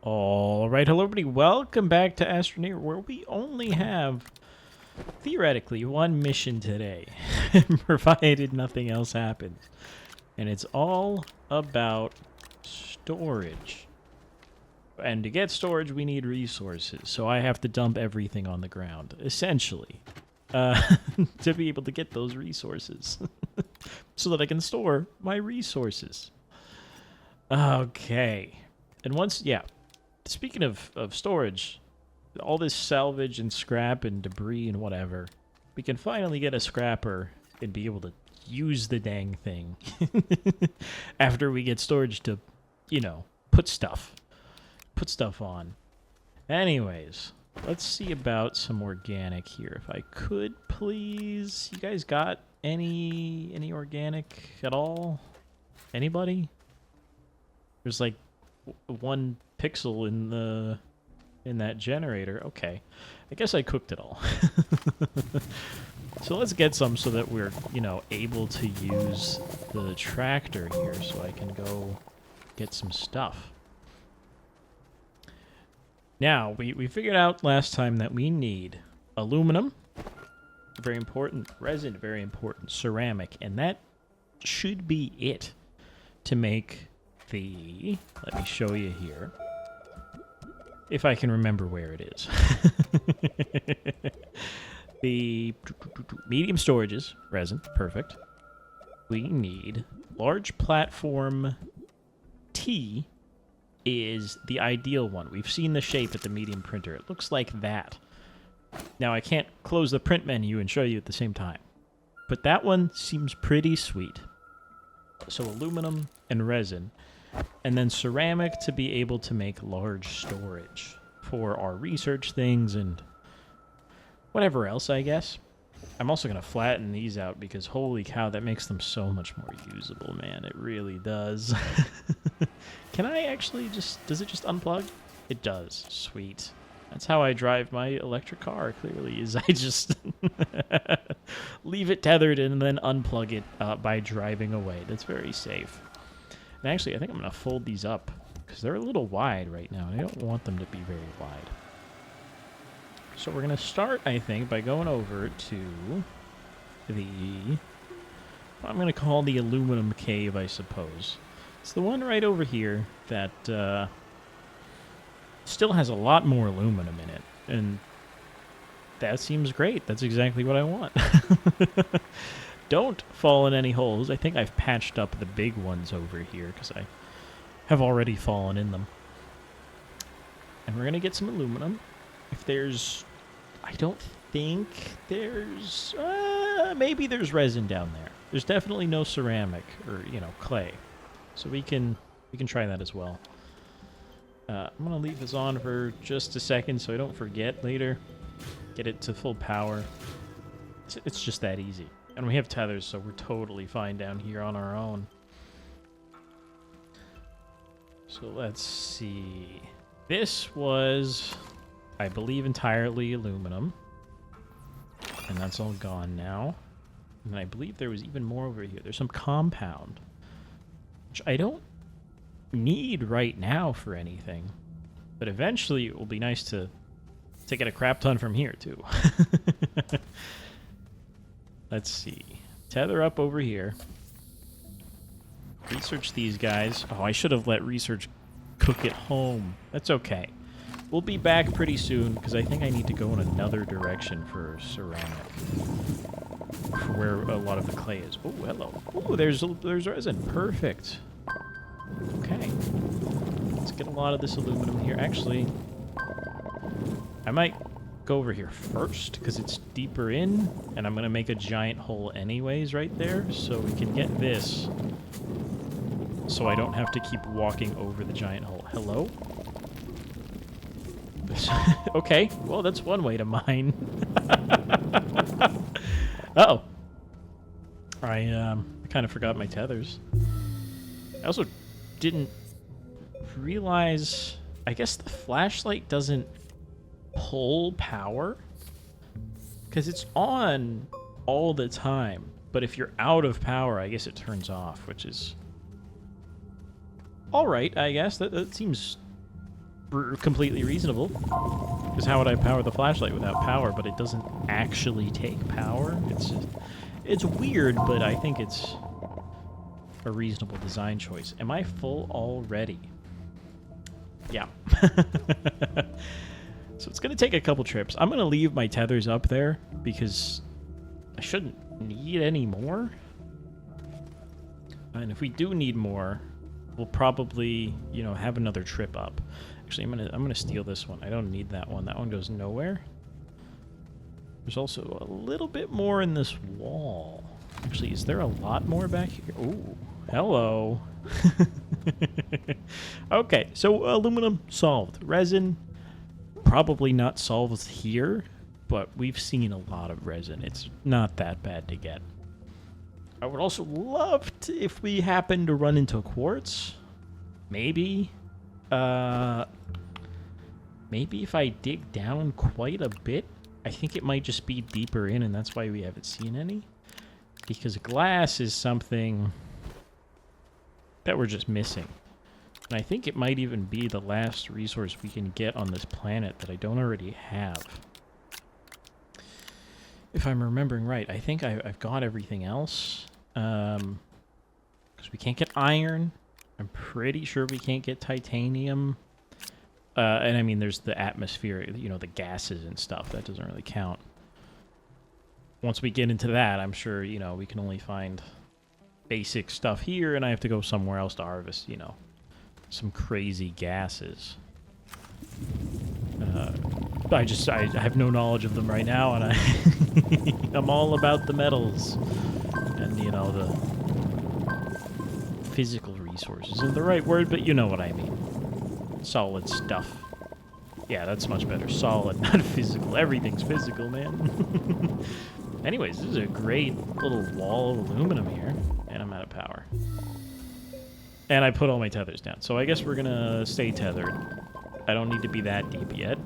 All right, hello everybody. Welcome back to Astroneer, where we only have, theoretically, one mission today, provided nothing else happens. And it's all about storage. And to get storage, we need resources, so I have to dump everything on the ground, essentially, to be able to get those resources, so that I can store my resources. Okay. And once, yeah. Speaking of storage, all this salvage and scrap and debris and whatever, we can finally get a scrapper and be able to use the dang thing after we get storage to, you know, put stuff on. Anyways, let's see about some organic here. If I could, please. You guys got any organic at all? Anybody? There's like one pixel in that generator. Okay, I guess I cooked it all. So let's get some so that we're, you know, able to use the tractor here so I can go get some stuff. Now, we figured out last time that we need aluminum, very important, resin, very important, ceramic, and that should be it to make the, let me show you here, if I can remember where it is. The medium storages, resin, perfect. We need large platform T is the ideal one. We've seen the shape at the medium printer. It looks like that. Now, I can't close the print menu and show you at the same time, but that one seems pretty sweet. So aluminum and resin, and then ceramic to be able to make large storage for our research things and whatever else, I guess. I'm also going to flatten these out because holy cow, that makes them so much more usable, man. It really does. Can I actually just... does it just unplug? It does. Sweet. That's how I drive my electric car, clearly, is I just leave it tethered and then unplug it by driving away. That's very safe. And actually, I think I'm going to fold these up because they're a little wide right now, and I don't want them to be very wide. So we're going to start, I think, by going over to the... what I'm going to call the aluminum cave, I suppose. It's the one right over here that still has a lot more aluminum in it, and that seems great. That's exactly what I want. Don't fall in any holes. I think I've patched up the big ones over here because I have already fallen in them. And we're going to get some aluminum. If there's... I don't think there's... maybe there's resin down there. There's definitely no ceramic or, you know, clay. So we can try that as well. I'm going to leave this on for just a second so I don't forget later. Get it to full power. It's just that easy. And we have tethers, so we're totally fine down here on our own. So let's see. This was, I believe, entirely aluminum. And that's all gone now. And I believe there was even more over here. There's some compound, which I don't need right now for anything. But eventually it will be nice to get a crap ton from here, too. Let's see. Tether up over here. Research these guys. Oh, I should have let research cook at home. That's okay. We'll be back pretty soon, because I think I need to go in another direction for ceramic. For where a lot of the clay is. Oh, hello. Oh, there's resin. Perfect. Okay. Let's get a lot of this aluminum here. Actually, I might go over here first because it's deeper in, and I'm going to make a giant hole anyways right there so we can get this so I don't have to keep walking over the giant hole. Hello? Okay, well, that's one way to mine. Uh-oh. I kind of forgot my tethers. I also didn't realize... I guess the flashlight doesn't pull power? Because it's on all the time. But if you're out of power, I guess it turns off, which is... alright, I guess. That seems completely reasonable. Because how would I power the flashlight without power? But it doesn't actually take power. It's weird, but I think it's a reasonable design choice. Am I full already? Yeah. So it's going to take a couple trips. I'm going to leave my tethers up there because I shouldn't need any more. And if we do need more, we'll probably, you know, have another trip up. Actually, I'm gonna steal this one. I don't need that one. That one goes nowhere. There's also a little bit more in this wall. Actually, is there a lot more back here? Ooh, hello. Okay, so aluminum solved. Resin, probably not solved here, but we've seen a lot of resin. It's not that bad to get. I would also love to, if we happen to run into quartz, maybe if I dig down quite a bit, I think it might just be deeper in, and that's why we haven't seen any. Because glass is something that we're just missing. And I think it might even be the last resource we can get on this planet that I don't already have. If I'm remembering right, I think I've got everything else. Because we can't get iron. I'm pretty sure we can't get titanium. And I mean, there's the atmosphere, you know, the gases and stuff. That doesn't really count. Once we get into that, I'm sure, you know, we can only find basic stuff here, and I have to go somewhere else to harvest, you know, some crazy gases. I have no knowledge of them right now, and I'm all about the metals and, you know, the physical resources. Isn't the right word, but you know what I mean. Solid stuff. Yeah, that's much better. Solid, not physical. Everything's physical, man. Anyways, this is a great little wall of aluminum here, and I'm out of power. And I put all my tethers down, so I guess we're gonna stay tethered. I don't need to be that deep yet.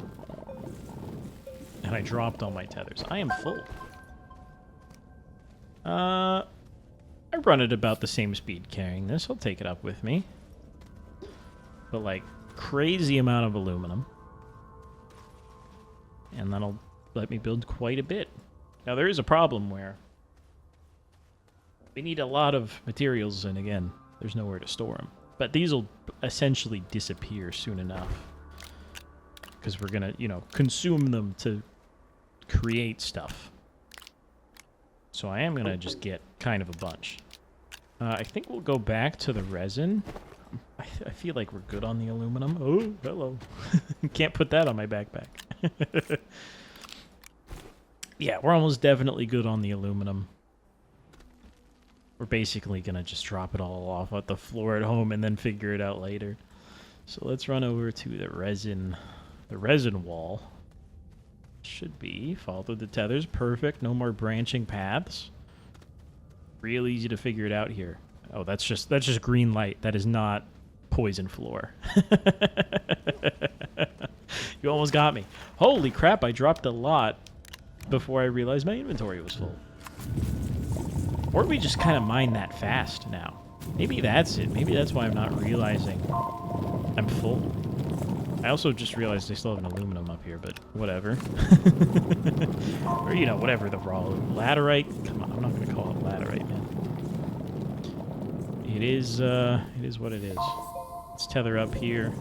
And I dropped all my tethers. I am full. I run at about the same speed carrying this. I'll take it up with me. But, like, crazy amount of aluminum. And that'll let me build quite a bit. Now, there is a problem where we need a lot of materials, and again, there's nowhere to store them. But these will essentially disappear soon enough. Because we're going to, you know, consume them to create stuff. So I am going to just get kind of a bunch. I think we'll go back to the resin. I feel like we're good on the aluminum. Oh, hello. Can't put that on my backpack. Yeah, we're almost definitely good on the aluminum. We're basically going to just drop it all off at the floor at home and then figure it out later. So let's run over to the resin wall. Should be. Follow the tethers. Perfect. No more branching paths. Real easy to figure it out here. Oh, that's just green light. That is not poison floor. You almost got me. Holy crap, I dropped a lot before I realized my inventory was full. Or we just kind of mine that fast now. Maybe that's it. Maybe that's why I'm not realizing I'm full. I also just realized I still have an aluminum up here, but whatever. Or, you know, whatever the raw laterite. Come on, I'm not going to call it laterite, man. It is what it is. Let's tether up here.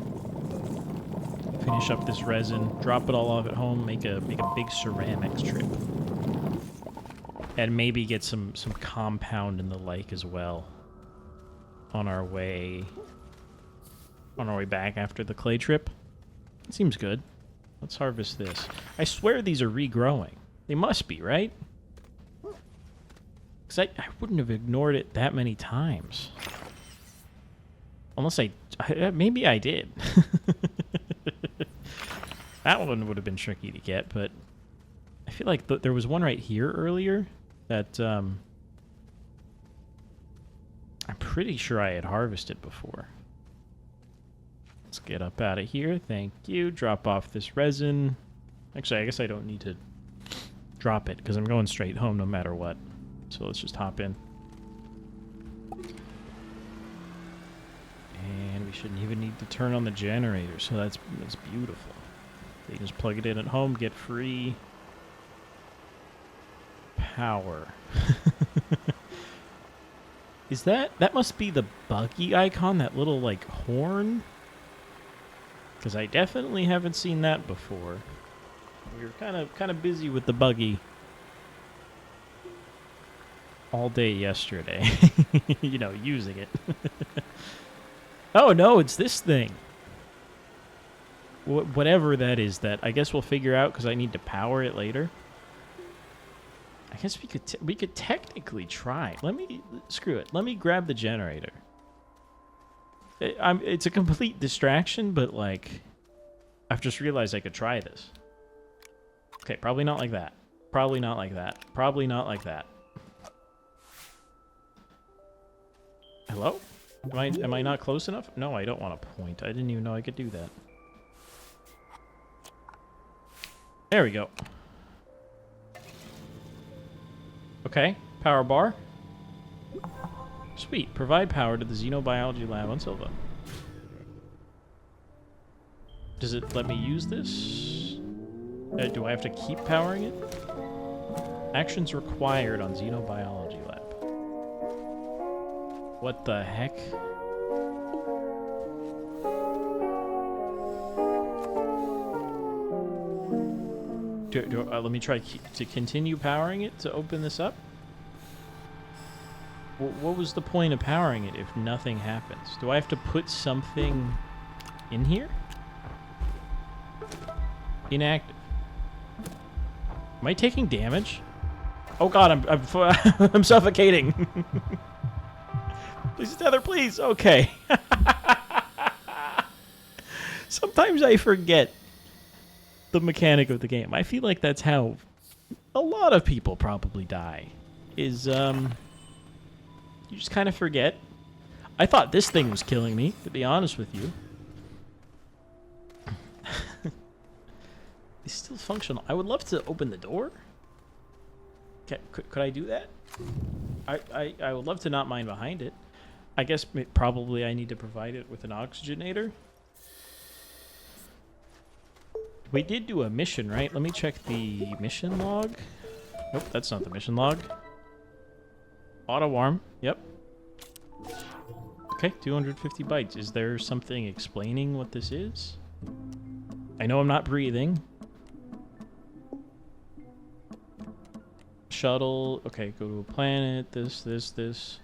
Finish up this resin. Drop it all off at home. Make a big ceramics trip. And maybe get some compound in the lake as well. On our way back after the clay trip. It seems good. Let's harvest this. I swear these are regrowing. They must be, right? Because I wouldn't have ignored it that many times. Unless maybe I did. That one would have been tricky to get, but I feel like there was one right here earlier that I'm pretty sure I had harvested before. Let's get up out of here. Thank you. Drop off this resin. Actually, I guess I don't need to drop it because I'm going straight home no matter what. So let's just hop in. And we Shouldn't even need to turn on the generator, so that's beautiful. They just plug it in at home, get free power. Is that must be the buggy icon, that little like horn? Because I definitely haven't seen that before. We were kind of busy with the buggy all day yesterday. You know, using it. Oh no, it's this thing. Whatever that is, that I guess we'll figure out because I need to power it later. I guess we could technically try. Screw it. Let me grab the generator. It's a complete distraction, but like, I've just realized I could try this. Okay, probably not like that. Probably not like that. Probably not like that. Hello? Am I not close enough? No, I don't want to point. I didn't even know I could do that. There we go. Okay, power bar. Sweet. Provide power to the Xenobiology lab on Silva. Does it let me use this? Do I have to keep powering it? Actions required on Xenobiology lab. What the heck? Let me try to continue powering it to open this up. What was the point of powering it if nothing happens? Do I have to put something in here? Inactive. Am I taking damage? Oh god, I'm suffocating. Please, Tether, please. Okay. Sometimes I forget the mechanic of the game. I feel like that's how a lot of people probably die. Is, you just kind of forget. I thought this thing was killing me, to be honest with you. It's still functional. I would love to open the door. Okay, could I do that? I would love to not mine behind it. I guess probably I need to provide it with an oxygenator. We did do a mission, right? Let me check the mission log. Nope, that's not the mission log. Auto arm. Yep. Okay, 250 bytes. Is there something explaining what this is? I know I'm not breathing. Shuttle. Okay, go to a planet. This.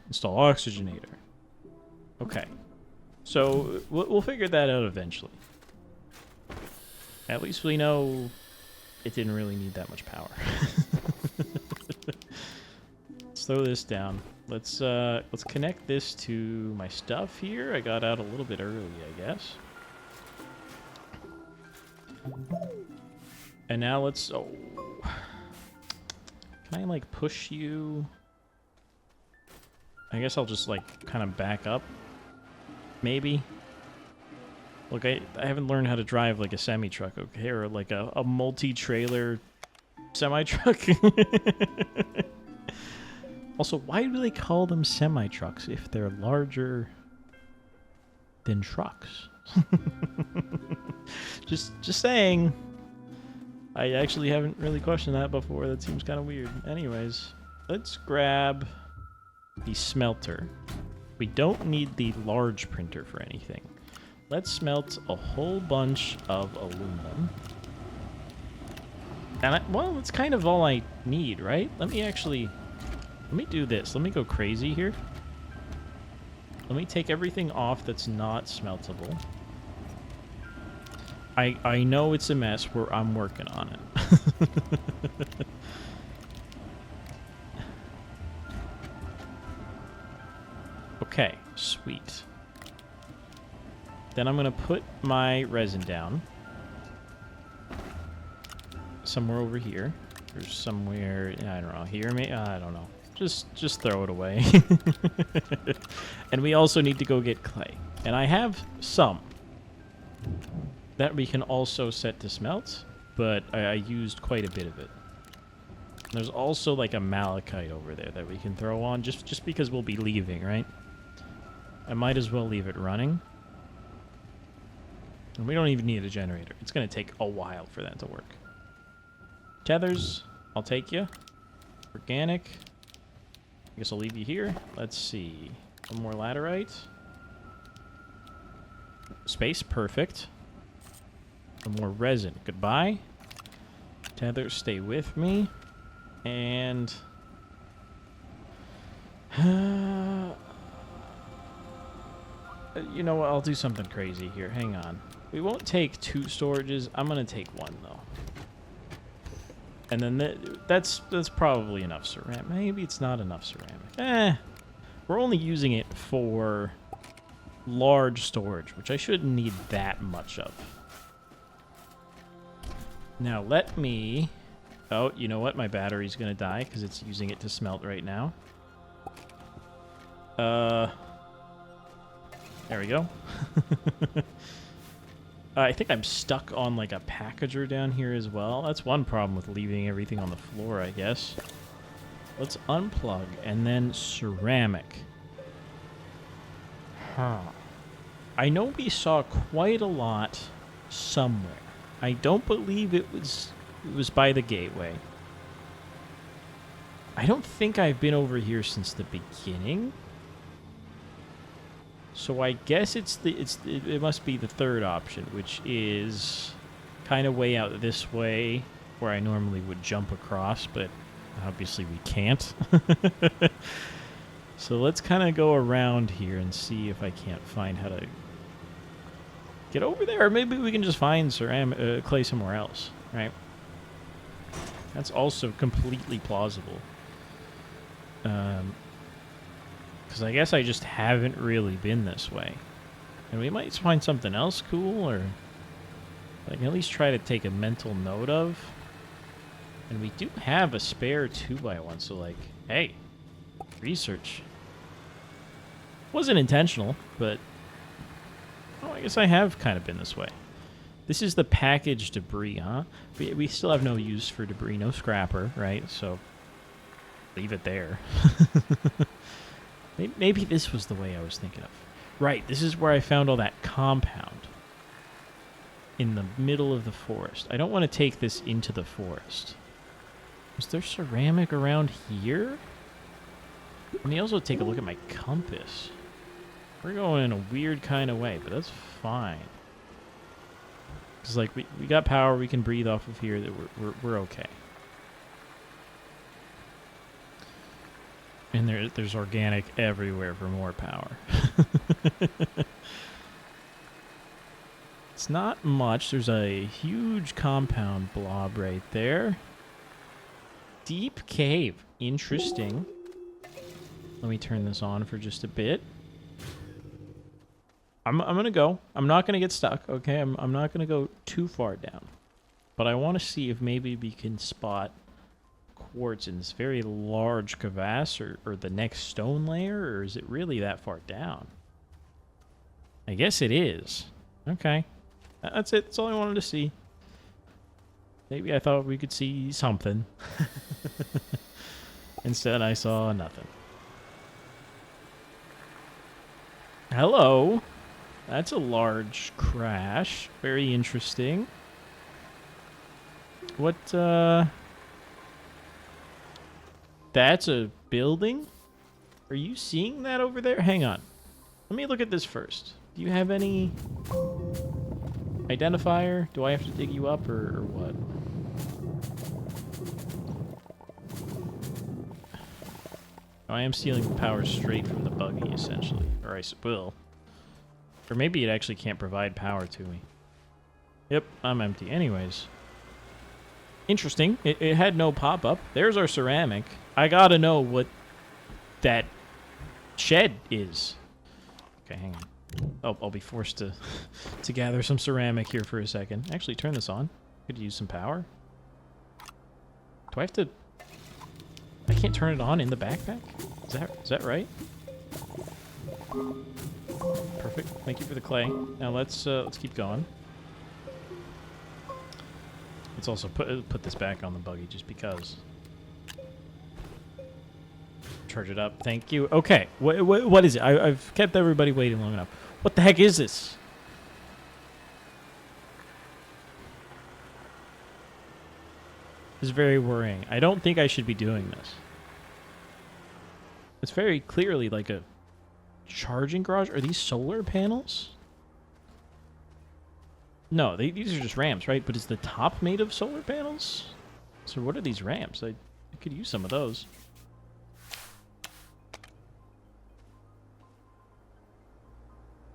Install oxygenator. Okay. So, we'll figure that out eventually. At least we know it didn't really need that much power. Let's throw this down. Let's connect this to my stuff here. I got out a little bit early, I guess. And now let's... Oh. Can I, like, push you? I guess I'll just, like, kind of back up. Maybe. Look, I haven't learned how to drive, like, a semi-truck, okay? Or, like, a multi-trailer semi-truck. Also, why do they call them semi-trucks if they're larger than trucks? Just saying. I actually haven't really questioned that before. That seems kind of weird. Anyways, let's grab the smelter. We don't need the large printer for anything. Let's smelt a whole bunch of aluminum. And well, that's kind of all I need, right? Let me do this. Let me go crazy here. Let me take everything off that's not smeltable. I know it's a mess. I'm working on it. Okay, sweet. Then I'm going to put my resin down. Somewhere over here. Or somewhere, I don't know, here maybe? I don't know. Just throw it away. And we also need to go get clay. And I have some that we can also set to smelt, but I used quite a bit of it. There's also like a malachite over there that we can throw on just because we'll be leaving, right? I might as well leave it running. And we don't even need a generator. It's going to take a while for that to work. Tethers, I'll take you. Organic. I guess I'll leave you here. Let's see. One more laterite. Space, perfect. One more resin. Goodbye. Tethers, stay with me. And... you know what? I'll do something crazy here. Hang on. We won't take 2 storages. I'm going to take 1, though. And then that's probably enough ceramic. Maybe it's not enough ceramic. We're only using it for large storage, which I shouldn't need that much of. Now, let me... Oh, you know what? My battery's going to die because it's using it to smelt right now. There we go. I think I'm stuck on like a packager down here as well. That's one problem with leaving everything on the floor, I guess. Let's unplug and then ceramic. Huh. I know we saw quite a lot somewhere. I don't believe it was by the gateway. I don't think I've been over here since the beginning. So I guess it must be the third option, which is kind of way out this way, where I normally would jump across, but obviously we can't. So let's kind of go around here and see if I can't find how to get over there, or maybe we can just find ceramic clay somewhere else, right? That's also completely plausible. Because I guess I just haven't really been this way. And we might find something else cool, or I can at least try to take a mental note of. And we do have a spare 2x1, so like, hey, research. Wasn't intentional, but oh, I guess I have kind of been this way. This is the package debris, huh? We still have no use for debris, no scrapper, right? So leave it there. Maybe this was the way I was thinking of. Right, this is where I found all that compound. In the middle of the forest. I don't want to take this into the forest. Is there ceramic around here? Let me also take a look at my compass. We're going in a weird kind of way, but that's fine. Because, like, we got power, we can breathe off of here, that we're okay. And there's organic everywhere for more power. It's not much. There's a huge compound blob right there. Deep cave. Interesting. Let me turn this on for just a bit. I'm going to go. I'm not going to get stuck, okay? I'm not going to go too far down. But I want to see if maybe we can spot quartz in this very large crevasse, or the next stone layer, or is it really that far down? I guess it is. Okay. That's it. That's all I wanted to see. Maybe I thought we could see something. Instead, I saw nothing. Hello. That's a large crash. Very interesting. What, That's a building? Are you seeing that over there? Hang on. Let me look at this first. Do you have any identifier? Do I have to dig you up, or what? I am stealing power straight from the buggy, essentially. Or I will. Or maybe it actually can't provide power to me. Yep, I'm empty. Anyways. Interesting. It had no pop-up. There's our ceramic. I gotta know what that shed is. Okay, hang on. Oh, I'll be forced to gather some ceramic here for a second. Actually, turn this on. Could use some power. Do I have to... I can't turn it on in the backpack? Is that right? Perfect. Thank you for the clay. Now let's keep going. Let's also put this back on the buggy just because. Charge it up. Thank you. Okay. What is it? I've kept everybody waiting long enough. What the heck is this? is very worrying. I don't think I should be doing this. It's very clearly like a charging garage. Are these solar panels? No, these are just ramps, right? But is the top made of solar panels? So what are these ramps? I could use some of those.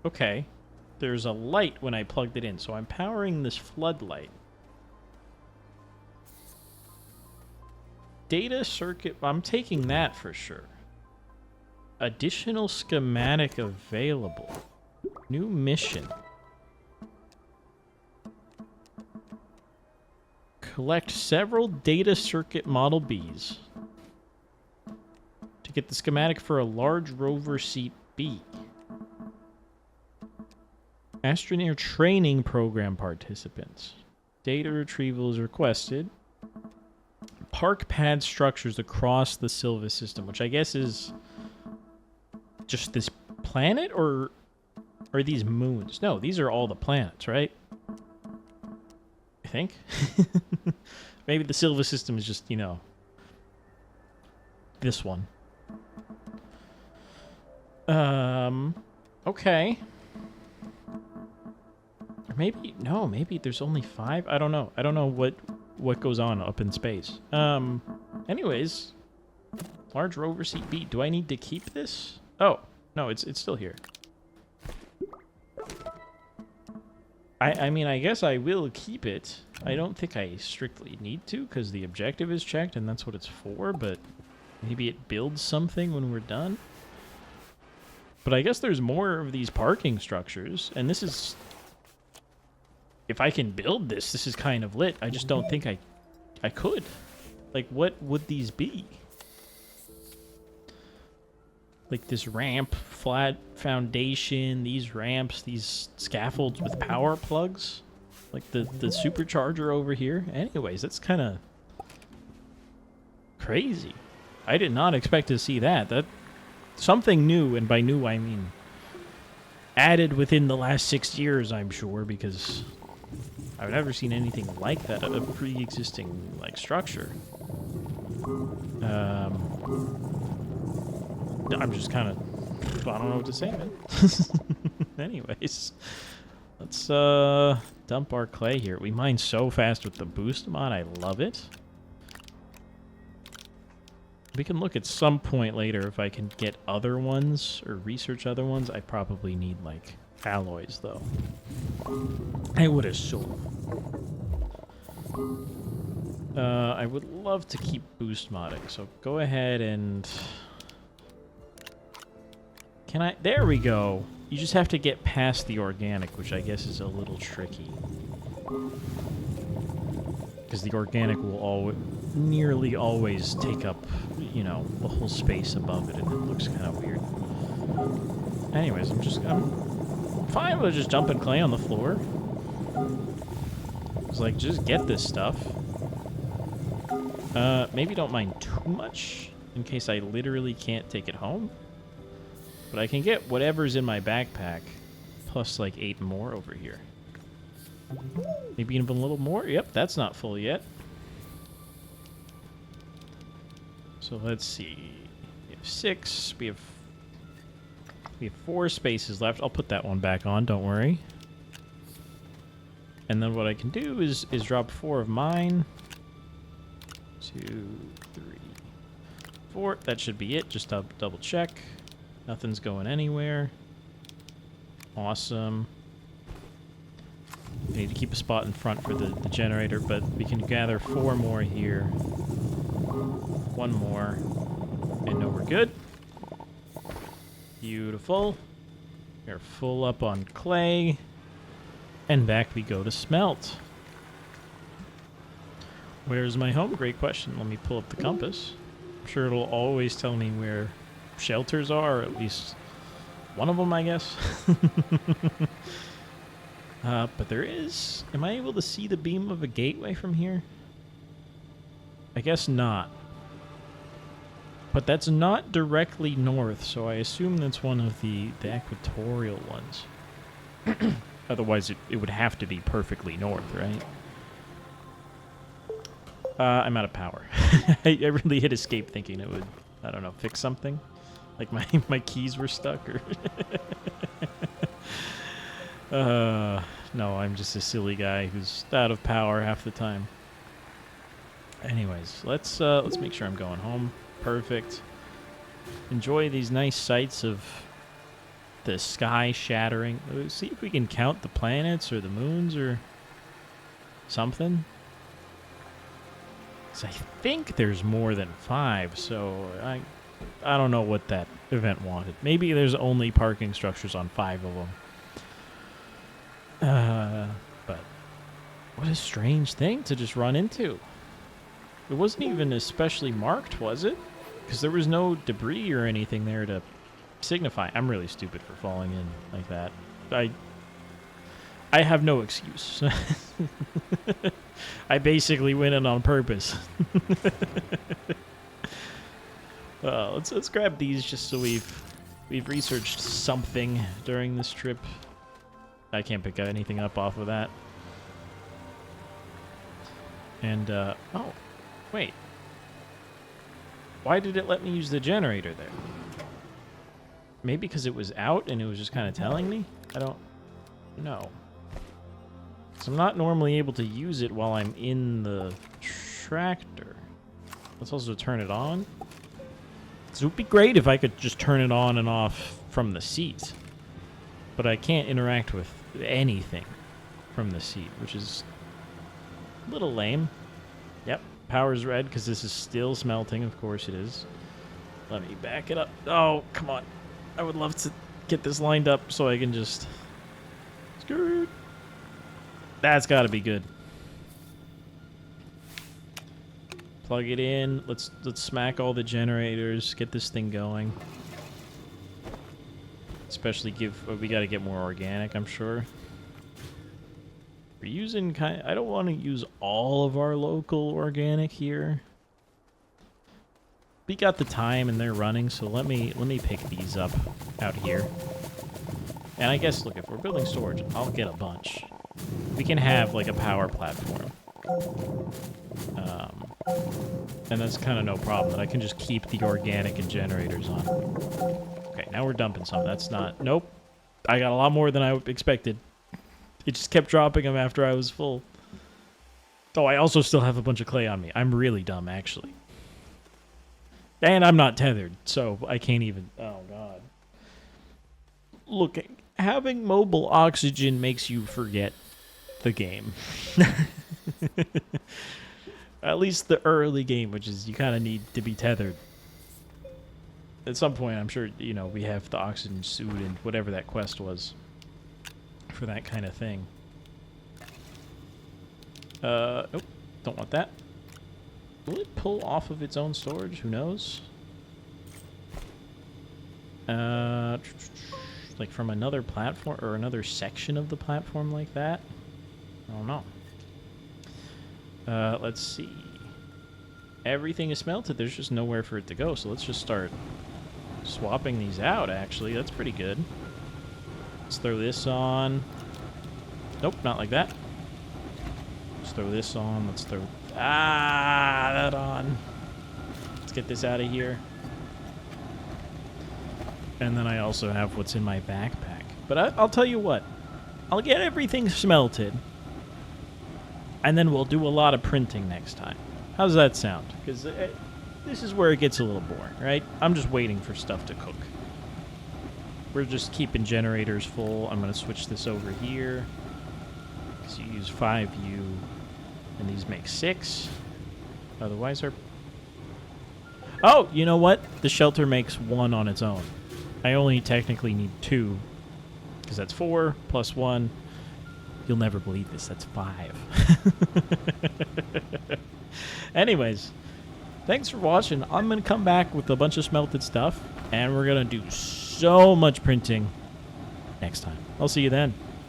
Okay. There's a light when I plugged it in, so I'm powering this floodlight. Data circuit, I'm taking that for sure. Additional schematic available. New mission. Collect several data circuit Model Bs to get the schematic for a large rover seat B. Astroneer training program participants. Data retrieval is requested. Park pad structures across the Silva system, which I guess is just this planet, or are these moons? No, these are all the planets, right? I think. Maybe the Silva system is just, you know, this one. Okay. Or maybe, no, maybe there's only 5. I don't know. I don't know what goes on up in space. Anyways, large rover seat B. Do I need to keep this? Oh, no, it's still here. I mean, I guess I will keep it. I don't think I strictly need to, because the objective is checked, and that's what it's for, but maybe it builds something when we're done. But I guess there's more of these parking structures, and this is... If I can build this, this is kind of lit. I just don't think I could. Like, what would these be? Like this ramp, flat foundation, these ramps, these scaffolds with power plugs. Like the supercharger over here. Anyways, that's kind of crazy. I did not expect to see that. That something new, and by new I mean added within the last 6 years, I'm sure, because I've never seen anything like that, a pre-existing like structure. I'm just kind of, I don't know what to say, man. Anyways, let's dump our clay here. We mine so fast with the boost mod. I love it. We can look at some point later if I can get other ones or research other ones. I probably need like alloys though. I would assume. I would love to keep boost modding, so go ahead and... Can I? There we go. You just have to get past the organic, which I guess is a little tricky. Because the organic will nearly always take up, you know, the whole space above it, and it looks kind of weird. Anyways, I'm fine with just dumping clay on the floor. It's like, just get this stuff. Maybe don't mind too much, in case I literally can't take it home. But I can get whatever's in my backpack, plus like 8 more over here. Maybe even a little more? Yep, that's not full yet. So let's see. We have 6. We have 4 spaces left. I'll put that one back on, don't worry. And then what I can do is drop 4 of mine. 2, 3, 4. That should be it. Just double check. Nothing's going anywhere. Awesome. We need to keep a spot in front for the generator, but we can gather 4 more here. 1 more. And no, we're good. Beautiful. We're full up on clay. And back we go to smelt. Where's my home? Great question. Let me pull up the compass. I'm sure it'll always tell me where shelters are, or at least one of them, I guess. But there is... Am I able to see the beam of a gateway from here? I guess not. But that's not directly north, so I assume that's one of the equatorial ones. Otherwise, it would have to be perfectly north, right? I'm out of power. I really hit escape thinking it would, I don't know, fix something. Like my keys were stuck or... no, I'm just a silly guy who's out of power half the time. Anyways, let's make sure I'm going home. Perfect. Enjoy these nice sights of the sky shattering. See if we can count the planets or the moons or something. 'Cause I think there's more than 5, so I don't know what that event wanted. Maybe there's only parking structures on 5 of them. But what a strange thing to just run into. It wasn't even especially marked, was it? Because there was no debris or anything there to signify. I'm really stupid for falling in like that. I have no excuse. I basically went in on purpose. Let's grab these just so we've researched something during this trip. I can't pick anything up off of that. And oh, wait. Why did it let me use the generator there? Maybe because it was out and it was just kind of telling me? I don't know. So I'm not normally able to use it while I'm in the tractor. Let's also turn it on. So it would be great if I could just turn it on and off from the seat. But I can't interact with anything from the seat, which is a little lame. Yep, power's red because this is still smelting. Of course it is. Let me back it up. Oh, come on. I would love to get this lined up so I can just... Skirt. That's got to be good. Plug it in. Let's smack all the generators. Get this thing going. Especially we got to get more organic, I'm sure. We're using I don't want to use all of our local organic here. We got the time and they're running, so let me pick these up out here. And I guess, look, if we're building storage, I'll get a bunch. We can have like a power platform. And that's kind of no problem. I can just keep the organic and generators on. Okay, now we're dumping some. That's not... Nope. I got a lot more than I expected. It just kept dropping them after I was full. Oh, I also still have a bunch of clay on me. I'm really dumb, actually. And I'm not tethered, so I can't even... Oh, God. Look, having mobile oxygen makes you forget the game. At least the early game, which is you kind of need to be tethered. At some point, I'm sure, you know, we have the oxygen suit and whatever that quest was for that kind of thing. Oh, don't want that. Will it pull off of its own storage? Who knows? Like from another platform or another section of the platform like that? I don't know. Let's see. Everything is smelted. There's just nowhere for it to go, so let's just start swapping these out, actually. That's pretty good. Let's throw this on. Nope, not like that. Let's throw this on. Let's throw... that on. Let's get this out of here. And then I also have what's in my backpack. But I'll tell you what. I'll get everything smelted. And then we'll do a lot of printing next time. How's that sound? Because this is where it gets a little boring, right? I'm just waiting for stuff to cook. We're just keeping generators full. I'm going to switch this over here. Because you use 5U. And these make 6. Otherwise, our... Oh, you know what? The shelter makes 1 on its own. I only technically need 2. Because that's 4 plus 1. You'll never believe this. That's 5. Anyways, thanks for watching. I'm going to come back with a bunch of smelted stuff. And we're going to do so much printing next time. I'll see you then.